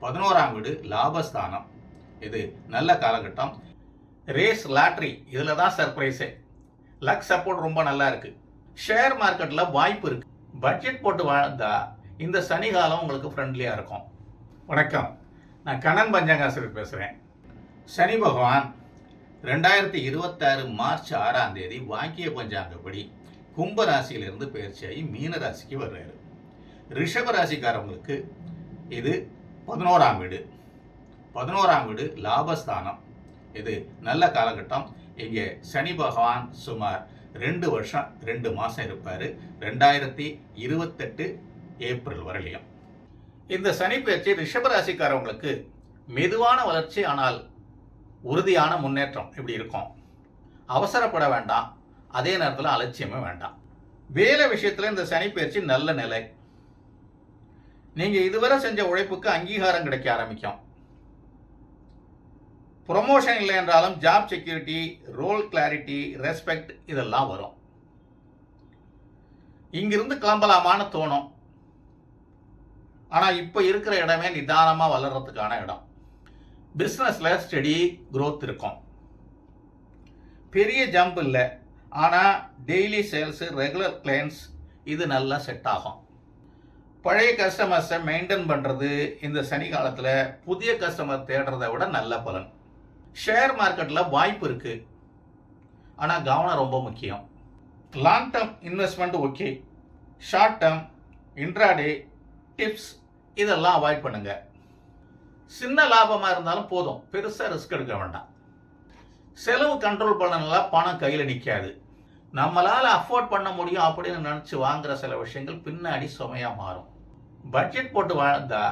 11ஆம் வீடு லாபஸ்தானம். இது நல்ல காலகட்டம். ரேஸ் லாட்ரி இதில் தான் சர்ப்ரைஸே. லக் சப்போர்ட் ரொம்ப நல்லா இருக்கு. ஷேர் மார்க்கெட்டில் வாய்ப்பு இருக்கு. பட்ஜெட் போட்டு வாழ்ந்தா இந்த சனி காலம் உங்களுக்கு ஃப்ரெண்ட்லியாக இருக்கும். வணக்கம், நான் கண்ணன் பஞ்சாங்காசிரியர் பேசுகிறேன். சனி பகவான் 2026 மார்ச் 6ஆம் தேதி வாக்கிய பஞ்சாங்கப்படி கும்ப ராசியிலிருந்து பயிற்சியாகி மீன ராசிக்கு வர்றாரு. ரிஷப ராசிக்காரவங்களுக்கு இது 11ஆம் வீடு. 11ஆம் வீடு லாபஸ்தானம். இது நல்ல காலகட்டம். இங்கே சனி பகவான் சுமார் 2 வருஷம் 2 மாதம் இருப்பார். 2028 ஏப்ரல் வரலையும். இந்த சனி பயிற்சி ரிஷபராசிக்காரவங்களுக்கு மெதுவான வளர்ச்சி, ஆனால் உறுதியான முன்னேற்றம் இப்படி இருக்கும். அவசரப்பட வேண்டாம், அதே நேரத்தில் அலட்சியமே வேண்டாம். வேலை விஷயத்தில் இந்த சனி பயிற்சி நல்ல நிலை. நீங்கள் இதுவரை செஞ்ச உழைப்புக்கு அங்கீகாரம் கிடைக்க ஆரம்பிக்கும். ப்ரொமோஷன் இல்லை என்றாலும் job security, role clarity, respect இதெல்லாம் வரும். இங்கிருந்து கிளம்பலாமான்னு தோணும். ஆனால் இப்போ இருக்கிற இடமே நிதானமாக வளர்கிறதுக்கான இடம். பிஸ்னஸில் ஸ்டெடி growth இருக்கும். பெரிய ஜம்ப் இல்லை, ஆனால் டெய்லி சேல்ஸு, ரெகுலர் கிளைண்ட்ஸ் இது நல்லா செட் ஆகும். பழைய கஸ்டமர்ஸை மெயின்டைன் பண்ணுறது இந்த சனி காலத்தில் புதிய கஸ்டமர் தேடுறதை விட நல்ல பலன். ஷேர் மார்க்கெட்டில் வாய்ப்பு இருக்குது, ஆனால் கவனம் ரொம்ப முக்கியம். Long term investment okay, short term intraday tips இதெல்லாம் அவாய்ட் பண்ணுங்க. சின்ன லாபமாக இருந்தாலும் போதும், பெருசாக ரிஸ்க் எடுக்க வேண்டாம். செலவு கண்ட்ரோல் பண்ணனால பணம் கையில் நிற்காது. நம்மளால் அஃபோர்ட் பண்ண முடியும் அப்படின்னு நினச்சி வாங்குகிற சில விஷயங்கள் பின்னாடி சுமையாக மாறும். பட்ஜெட் போட்டு வாழ்ந்தா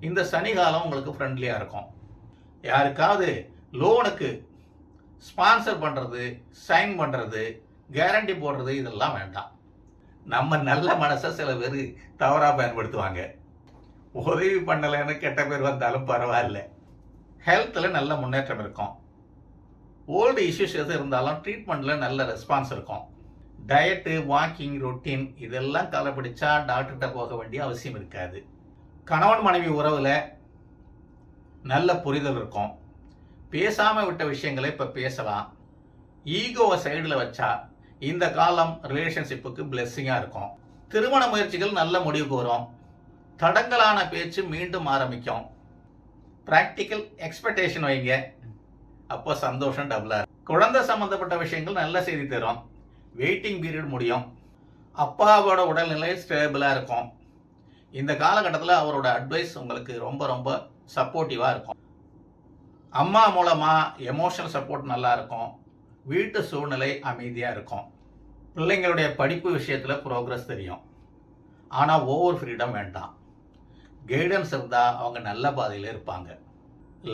இந்த சனி காலம் உங்களுக்கு ஃப்ரெண்ட்லியாக இருக்கும். யாருக்காவது லோனுக்கு ஸ்பான்சர் பண்ணுறது, சைன் பண்ணுறது, கேரண்டி போடுறது இதெல்லாம் வேண்டாம். நம்ம நல்ல மனசை சில பேர் தவறாக பயன்படுத்துவாங்க. உதவி பண்ணலைன்னு கெட்ட பேர் வந்தாலும் பரவாயில்ல. ஹெல்த்தில் நல்ல முன்னேற்றம் இருக்கும். ஓல்டு இஷ்யூஸ் எது இருந்தாலும் ட்ரீட்மெண்ட்டில் நல்ல ரெஸ்பான்ஸ் இருக்கும். டயட்டு, வாக்கிங், ரொட்டீன் இதெல்லாம் கடைப்பிடிச்சா டாக்டர்கிட்ட போக வேண்டிய அவசியம் இருக்காது. கணவன் மனைவி உறவில் நல்ல புரிதல் இருக்கும். பேசாமல் விட்ட விஷயங்களை இப்போ பேசலாம். ஈகோவை சைடில் வச்சா இந்த காலம் ரிலேஷன்ஷிப்புக்கு பிளெஸ்ஸிங்காக இருக்கும். திருமண முயற்சிகள் நல்ல முடிவுக்கு வரும். தடங்கலான பேச்சு மீண்டும் ஆரம்பிக்கும். ப்ராக்டிக்கல் எக்ஸ்பெக்டேஷன் வைங்க, அப்போ சந்தோஷம் டபுளாக இருக்கும். குழந்தை சம்மந்தப்பட்ட விஷயங்கள் நல்ல செய்தி தரும். வெயிட்டிங் பீரியட் முடியும். அப்பாவோட உடல்நிலை ஸ்டேபிளாக இருக்கும். இந்த காலகட்டத்தில் அவரோட அட்வைஸ் உங்களுக்கு ரொம்ப ரொம்ப சப்போர்ட்டிவாக இருக்கும். அம்மா மூலமாக எமோஷனல் சப்போர்ட் நல்லா இருக்கும். வீட்டு சூழ்நிலை அமைதியாக இருக்கும். பிள்ளைங்களுடைய படிப்பு விஷயத்தில் ப்ரோக்ரஸ் தெரியும். ஆனால் ஓவர் ஃப்ரீடம் வேண்டாம். கைடன்ஸ் இருந்தால் அவங்க நல்ல பாதையில் இருப்பாங்க.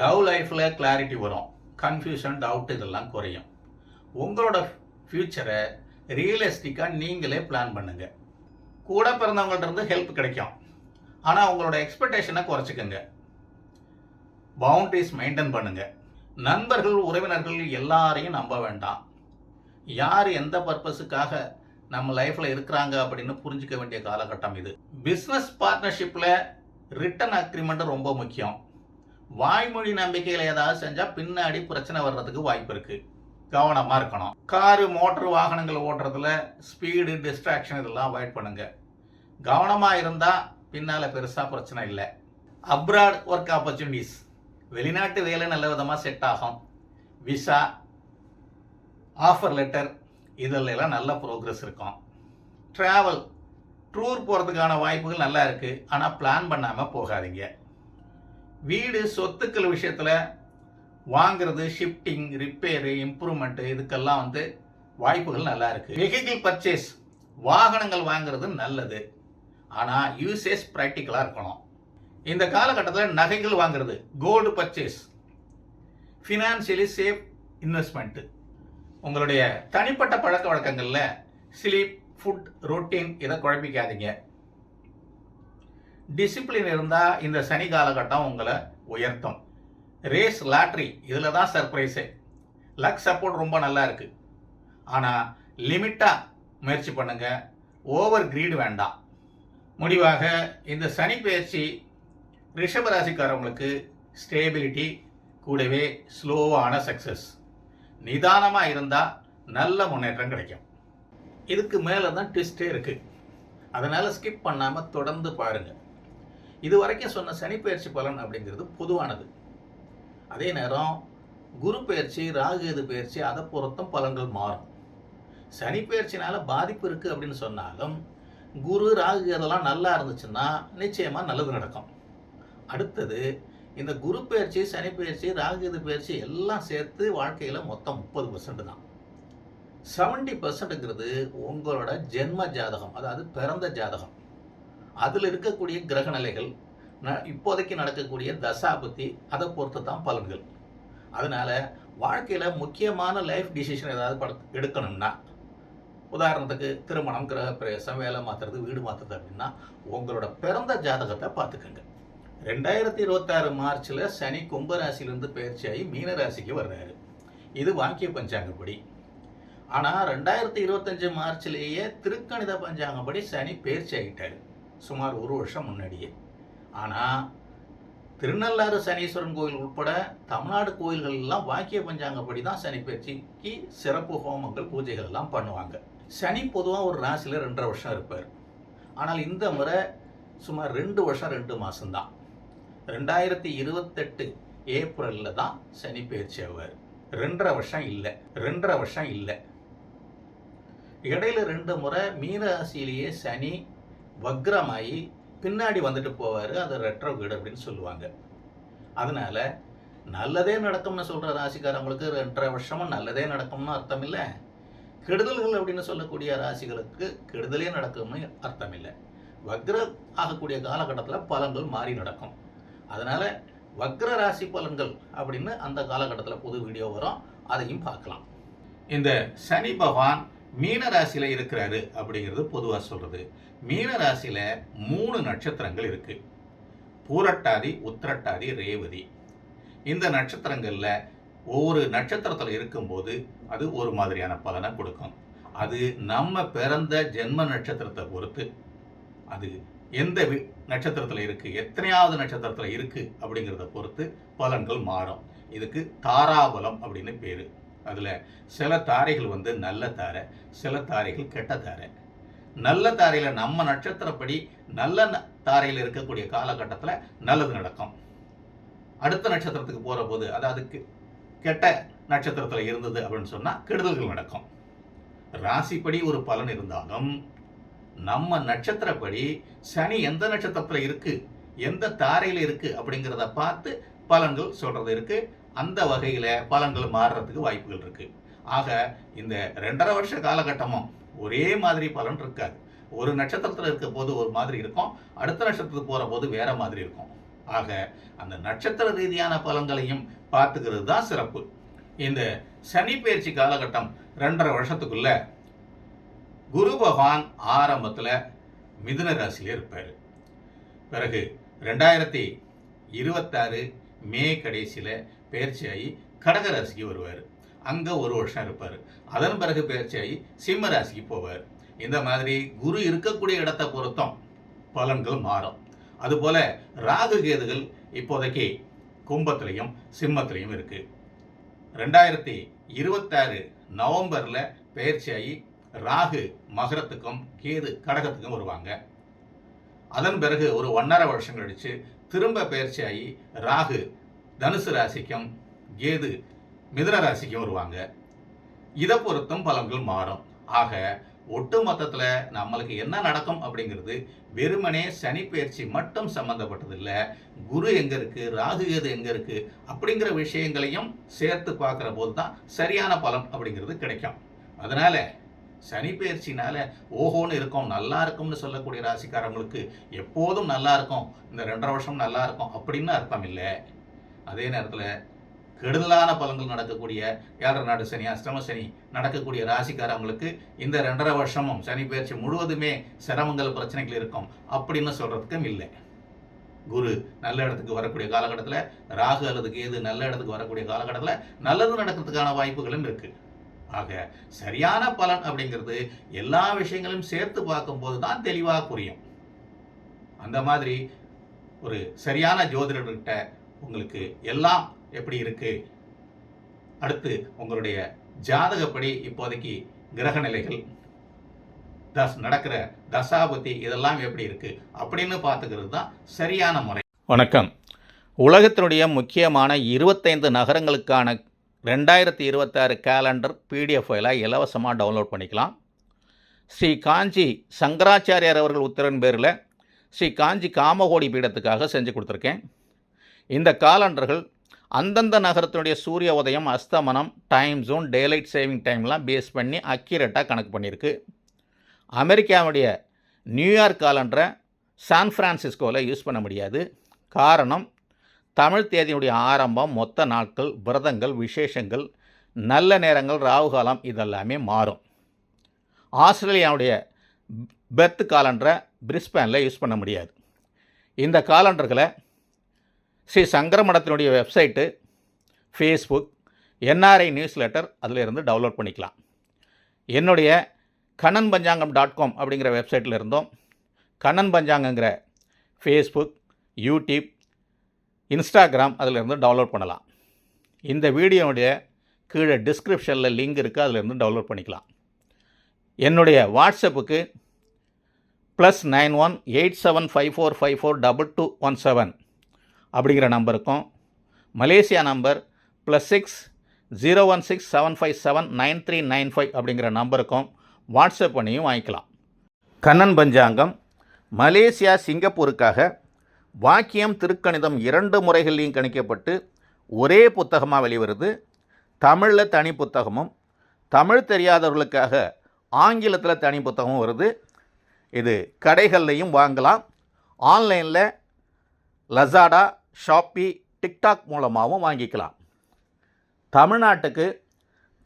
லவ் லைஃப்பில் கிளாரிட்டி வரும். கன்ஃபியூஷன், டவுட் இதெல்லாம் குறையும். உங்களோட ஃப்யூச்சரை ரியலிஸ்டிக்காக நீங்களே பிளான் பண்ணுங்க. கூட பிறந்தவங்கள்ட்ட இருந்து ஹெல்ப் கிடைக்கும். ஆனால் உங்களோட எக்ஸ்பெக்டேஷனை குறைச்சிக்கோங்க. பவுண்டரிஸ் மெயின்டைன் பண்ணுங்க. நண்பர்கள், உறவினர்கள் எல்லாரையும் நம்ப வேண்டாம். யார் எந்த பர்பஸுக்காக நம்ம லைஃப்பில் இருக்கிறாங்க அப்படின்னு புரிஞ்சிக்க வேண்டிய காலகட்டம் இது. பிஸ்னஸ் பார்ட்னர்ஷிப்பில் ரிட்டன் அக்ரிமெண்ட் ரொம்ப முக்கியம். வாய்மொழி நம்பிக்கையில் ஏதாவது செஞ்சால் பின்னாடி பிரச்சனை வர்றதுக்கு வாய்ப்பு இருக்குது. கவனமாக இருக்கணும். காரு, மோட்டர் வாகனங்கள் ஓட்டுறதுல ஸ்பீடு, டிஸ்ட்ராக்ஷன் இதெல்லாம் அவாய்ட் பண்ணுங்கள். கவனமாக இருந்தால் பின்னால் பெருசாக பிரச்சனை இல்லை. அப்ராட் ஒர்க் ஆப்பர்ச்சுனிட்டிஸ், வெளிநாட்டு வேலை நல்ல விதமாக செட் ஆகும். விசா, ஆஃபர் லெட்டர் இதெல்லாம் நல்ல ப்ரோக்ரஸ் இருக்கும். ட்ராவல், டூர் போகிறதுக்கான வாய்ப்புகள் நல்லா இருக்குது, ஆனால் பிளான் பண்ணாமல் போகாதீங்க. வீடு, சொத்துக்கள் விஷயத்தில் வாங்கிறது, ஷிஃப்டிங், ரிப்பேரு, இம்ப்ரூவ்மெண்ட்டு இதுக்கெல்லாம் வாய்ப்புகள் நல்லா இருக்குது. வெஹிக்கிள் பர்ச்சேஸ், வாகனங்கள் வாங்கிறது நல்லது, ஆனால் யூசேஜ் ப்ராக்டிக்கலாக இருக்கணும். இந்த காலகட்டத்தில் நகைகள் வாங்கிறது, gold purchase, financially safe investment. உங்களுடைய தனிப்பட்ட பழக்க வழக்கங்களில் ஸ்லீப், ஃபுட், ரொட்டீன் இதை குழப்பிக்காதீங்க. டிசிப்ளின் இருந்தால் இந்த சனி காலகட்டம் உங்களை உயர்த்தும். ரேஸ் லாட்ரி இதில் தான் சர்ப்ரைஸே. லக் சப்போர்ட் ரொம்ப நல்லா இருக்குது, ஆனால் லிமிட்டாக முயற்சி பண்ணுங்கள். ஓவர் கிரீடு வேண்டாம். முடிவாக இந்த சனி பயிற்சி ரிஷப ராசிக்காரவங்களுக்கு ஸ்டேபிலிட்டி கூடவே ஸ்லோவான சக்ஸஸ். நிதானமாக இருந்தால் நல்ல முன்னேற்றம் கிடைக்கும். இதுக்கு மேலே தான் ட்விஸ்டே இருக்குது. அதனால் ஸ்கிப் பண்ணாமல் தொடர்ந்து பாருங்கள். இது வரைக்கும் சொன்ன சனி பயிற்சி பலன் அப்படிங்கிறது பொதுவானது. அதே நேரம் குரு பயிற்சி, ராகு கேது பயிற்சி, அதை பொறுத்தும் பலன்கள் மாறும். சனி பயிற்சினால பாதிப்பு இருக்குது அப்படின்னு சொன்னாலும் குரு, ராகு கேதெல்லாம் நல்லா இருந்துச்சுன்னா நிச்சயமாக நல்லது நடக்கும். அடுத்தது இந்த குரு பயிற்சி, சனி பயிற்சி, ராகு கேது பயிற்சி எல்லாம் சேர்த்து வாழ்க்கையில் மொத்தம் 30% தான். 70%ங்கிறது உங்களோட ஜென்ம ஜாதகம், அதாவது பிறந்த ஜாதகம். அதில் இருக்கக்கூடிய கிரக நிலைகள், இப்போதைக்கு நடக்கக்கூடிய தசாபுத்தி, அதை பொறுத்து தான் பலன்கள். அதனால் வாழ்க்கையில் முக்கியமான லைஃப் டிசிஷன் ஏதாவது எடுக்கணும்னா, உதாரணத்துக்கு திருமணம், கிரக பிரவேசம், வேலை மாற்றுறது, வீடு மாற்றுறது அப்படின்னா உங்களோட பிறந்த ஜாதகத்தை பார்த்துக்கோங்க. 2026 மார்ச்சில் சனி கும்பராசிலிருந்து பயிற்சியாகி மீனராசிக்கு வர்றாரு. இது வாக்கிய பஞ்சாங்கப்படி. ஆனால் 2025 மார்ச்லேயே திருக்கணித பஞ்சாங்கப்படி சனி பயிற்சி ஆகிட்டார், சுமார் 1 வருஷம் முன்னாடியே. ஆனால் திருநள்ளாறு சனீஸ்வரன் கோயில் உட்பட தமிழ்நாடு கோயில்கள் எல்லாம் வாக்கிய பஞ்சாங்கப்படி தான் சனி பயிற்சிக்கு சிறப்பு ஹோமங்கள், பூஜைகள் எல்லாம் பண்ணுவாங்க. சனி பொதுவாக ஒரு ராசியில் 2.5 வருஷம் இருப்பார். ஆனால் இந்த முறை சுமார் 2 வருஷம் 2 மாதம்தான். 2028 ஏப்ரலில் தான் சனி பயிற்சி ஆவார். 2.5 வருஷம் இல்லை. இடையில 2 முறை மீனராசியிலேயே சனி வக்ரமாகி பின்னாடி வந்துட்டு போவார். அது ரெட்ரோகிரேட் அப்படின்னு சொல்லுவாங்க. அதனால நல்லதே நடக்கும்னு சொல்கிற ராசிக்காரங்களுக்கு 2.5 வருஷமும் நல்லதே நடக்கும்னு அர்த்தம் இல்லை. கெடுதல்கள் அப்படின்னு சொல்லக்கூடிய ராசிகளுக்கு கெடுதலே நடக்கும்னு அர்த்தம் இல்லை. வக்ர ஆகக்கூடிய காலகட்டத்தில் பலன்கள் மாறி நடக்கும். அதனால் வக்ர ராசி பலன்கள் அப்படின்னு அந்த காலகட்டத்தில் புது வீடியோ வரும், அதையும் பார்க்கலாம். இந்த சனி பகவான் மீன ராசியில் இருக்கிறாரு அப்படிங்கிறது பொதுவாக சொல்கிறது. மீன ராசியில் 3 நட்சத்திரங்கள் இருக்குது. பூரட்டாதி, உத்திரட்டாதி, ரேவதி. இந்த நட்சத்திரங்களில் ஒவ்வொரு நட்சத்திரத்தில் இருக்கும்போது அது ஒரு மாதிரியான பலனை கொடுக்கும். அது நம்ம பிறந்த ஜென்ம நட்சத்திரத்தை பொறுத்து, அது எந்த நட்சத்திரத்தில் இருக்குது, எத்தனையாவது நட்சத்திரத்தில் இருக்குது அப்படிங்கிறத பொறுத்து பலன்கள் மாறும். இதுக்கு தாராபலம் அப்படின்னு பேர். அதில் சில தாரைகள் நல்ல தாரை, சில தாரைகள் கெட்ட தாரை. நல்ல தாரையில் நம்ம நட்சத்திரப்படி நல்ல தாரையில் இருக்கக்கூடிய காலகட்டத்தில் நல்லது நடக்கும். அடுத்த நட்சத்திரத்துக்கு போகிற போது, அதாவது கெட்ட நட்சத்திரத்தில் இருந்தது அப்படின்னு சொன்னால் கெடுதல்கள் நடக்கும். ராசிப்படி ஒரு பலன் இருந்தாலும் நம்ம நட்சத்திரப்படி சனி எந்த நட்சத்திரத்தில் இருக்குது, எந்த தாரையில் இருக்குது அப்படிங்கிறத பார்த்து பலன்கள் சொல்கிறது இருக்குது. அந்த வகையில் பலன்கள் மாறுறதுக்கு வாய்ப்புகள் இருக்குது. ஆக இந்த 2.5 வருஷ காலகட்டமும் ஒரே மாதிரி பலன் இருக்காது. ஒரு நட்சத்திரத்தில் இருக்க போது ஒரு மாதிரி இருக்கும், அடுத்த நட்சத்திரத்துக்கு போகிற போது வேற மாதிரி இருக்கும். ஆக அந்த நட்சத்திர ரீதியான பலன்களையும் பார்த்துக்கிறது தான் சிறப்பு. இந்த சனி பயிற்சி காலகட்டம் 2.5 வருஷத்துக்குள்ள குரு பகவான் ஆரம்பத்தில் மிதுன ராசியில் இருப்பார். பிறகு 2026 மே கடைசியில் பயிற்சியாகி கடக ராசிக்கு வருவார். அங்கே 1 வருஷம் இருப்பார். அதன் பிறகு பயிற்சியாகி சிம்ம ராசிக்கு போவார். இந்த மாதிரி குரு இருக்கக்கூடிய இடத்தை பொறுத்தும் பலன்கள் மாறும். அதுபோல் ராகு கேதுகள் இப்போதைக்கு கும்பத்திலையும் சிம்மத்திலையும் இருக்குது. 2026 நவம்பரில் பயிற்சியாகி ராகு மகரத்துக்கும் கேது கடகத்துக்கும் வருவாங்க. அதன் பிறகு ஒரு 1.5 வருஷம் கழித்து திரும்ப பயிற்சியாகி ராகு தனுசு ராசிக்கும் கேது மிதுன ராசிக்கும் வருவாங்க. இதை பொறுத்தும் பலன்கள் மாறும். ஆக ஒட்டு மொத்தத்தில் நம்மளுக்கு என்ன நடக்கும் அப்படிங்கிறது வெறுமனே சனி பயிற்சி மட்டும் சம்மந்தப்பட்டதில்லை. குரு எங்கே இருக்குது, ராகு கேது எங்கே இருக்குது அப்படிங்கிற விஷயங்களையும் சேர்த்து பார்க்குற போது தான் சரியான பலன் அப்படிங்கிறது கிடைக்கும். அதனால் சனி பயிற்சினால ஓஹோன்னு இருக்கும், நல்லா இருக்கும்னு சொல்லக்கூடிய ராசிக்காரங்களுக்கு எப்போதும் நல்லா இருக்கும், இந்த 2.5 வருஷம் நல்லா இருக்கும் அப்படின்னு அர்த்தம் இல்லை. அதே நேரத்தில் கெடுதலான பலன்கள் நடக்கக்கூடிய 7.5 நாடு சனி, அஷ்டம சனி நடக்கக்கூடிய ராசிக்காரங்களுக்கு இந்த 2.5 வருஷமும் சனி பயிற்சி முழுவதுமே சிரமங்கள், பிரச்சனைகள் இருக்கும் அப்படின்னு சொல்கிறதுக்கும் இல்லை. குரு நல்ல இடத்துக்கு வரக்கூடிய காலகட்டத்தில், ராகு அல்லது கேது நல்ல இடத்துக்கு வரக்கூடிய காலகட்டத்தில் நல்லது நடக்கிறதுக்கான வாய்ப்புகளும் இருக்குது. ஆக சரியான பலன் அப்படிங்கிறது எல்லா விஷயங்களையும் சேர்த்து பார்க்கும்போது தான் தெளிவாக புரியும். அந்த மாதிரி ஒரு சரியான ஜோதிடர்கிட்ட உங்களுக்கு எல்லாம் எப்படி இருக்கு, அடுத்து உங்களுடைய ஜாதகப்படி இப்போதைக்கு கிரக நிலைகள் நடக்கிற தசாபதி இதெல்லாம் எப்படி இருக்கு அப்படின்னு பார்த்துக்கிறது தான் சரியான முறை. வணக்கம். உலகத்தினுடைய முக்கியமான 25 நகரங்களுக்கான 2026 கேலண்டர் PDF ஃபைலாக இலவசமாக டவுன்லோட் பண்ணிக்கலாம். ஸ்ரீ காஞ்சி சங்கராச்சாரியார் அவர்கள் உத்தரவின் பேரில் ஸ்ரீ காஞ்சி காமகோடி பீடத்துக்காக செஞ்சு கொடுத்துருக்கேன். இந்த காலண்டர்கள் அந்தந்த நகரத்தினுடைய சூரிய உதயம், அஸ்தமனம், டைம் ஜோன், டேலைட் சேவிங் டைம்லாம் பேஸ் பண்ணி அக்யூரேட்டாக கணக்கு பண்ணியிருக்கு. அமெரிக்காவுடைய நியூயார்க் காலண்டரை சான் ஃப்ரான்சிஸ்கோவில் யூஸ் பண்ண முடியாது. காரணம், தமிழ் தேதியினுடைய ஆரம்பம், மொத்த நாட்கள், விரதங்கள், விசேஷங்கள், நல்ல நேரங்கள், ராகுகாலம் இதெல்லாமே மாறும். ஆஸ்திரேலியாவுடைய பெர்த் காலண்டரை பிரிஸ்பேனில் யூஸ் பண்ண முடியாது. இந்த காலண்டர்களை ஸ்ரீ சங்கர மடத்தினுடைய website, Facebook, NRI newsletter அதிலிருந்து டவுன்லோட் பண்ணிக்கலாம். என்னுடைய kannanpanjangam.com அப்படிங்கிற வெப்சைட்டில் இருந்தோம், கண்ணன் பஞ்சாங்கங்கிற ஃபேஸ்புக், யூடியூப், இன்ஸ்டாகிராம் அதிலிருந்து டவுன்லோட் பண்ணலாம். இந்த வீடியோவுடைய கீழே டிஸ்கிரிப்ஷனில் லிங்க் இருக்குது, அதிலிருந்து டவுன்லோட் பண்ணிக்கலாம். என்னுடைய வாட்ஸ்அப்புக்கு +91 875454 2217 அப்படிங்கிற நம்பருக்கும், மலேசியா நம்பர் +6 016 757 9395 அப்படிங்கிற நம்பருக்கும் வாட்ஸ்அப் பண்ணியும் வாங்கிக்கலாம். கண்ணன் பஞ்சாங்கம் மலேசியா, சிங்கப்பூருக்காக வாக்கியம், திருக்கணிதம் 2 முறைகள்லையும் கணிக்கப்பட்டு ஒரே புத்தகமாக வெளிவருது. தமிழில் தனி புத்தகமும், தமிழ் தெரியாதவர்களுக்காக ஆங்கிலத்தில் தனி புத்தகமும் வருது. இது கடைகள்லையும் வாங்கலாம். ஆன்லைனில் லசாடா, ஷாப்பி, டிக்டாக் மூலமாகவும் வாங்கிக்கலாம். தமிழ்நாட்டுக்கு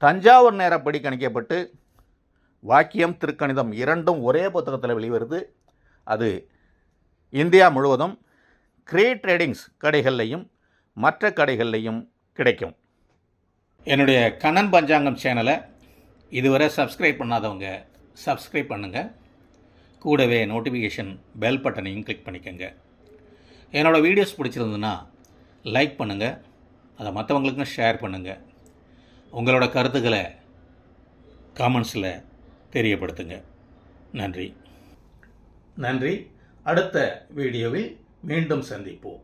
தஞ்சாவூர் நேரப்படி கணிக்கப்பட்டு வாக்கியம், திருக்கணிதம் 2ம் ஒரே புத்தகத்தில் வெளிவருது. அது இந்தியா முழுவதும் கிரேட் ட்ரேடிங்ஸ் கடைகள்லையும் மற்ற கடைகள்லையும் கிடைக்கும். என்னுடைய கண்ணன் பஞ்சாங்கம் சேனலை இதுவரை சப்ஸ்கிரைப் பண்ணாதவங்க சப்ஸ்கிரைப் பண்ணுங்கள். கூடவே நோட்டிஃபிகேஷன் பெல் பட்டனையும் கிளிக் பண்ணிக்கோங்க. என்னோடய வீடியோஸ் பிடிச்சிருந்ததுன்னா லைக் பண்ணுங்கள், அதை மற்றவங்களுக்கும் ஷேர் பண்ணுங்கள். உங்களோட கருத்துக்களை காமெண்ட்ஸில் தெரியப்படுத்துங்க. நன்றி. அடுத்த வீடியோவில் மீண்டும் சந்திப்போம்.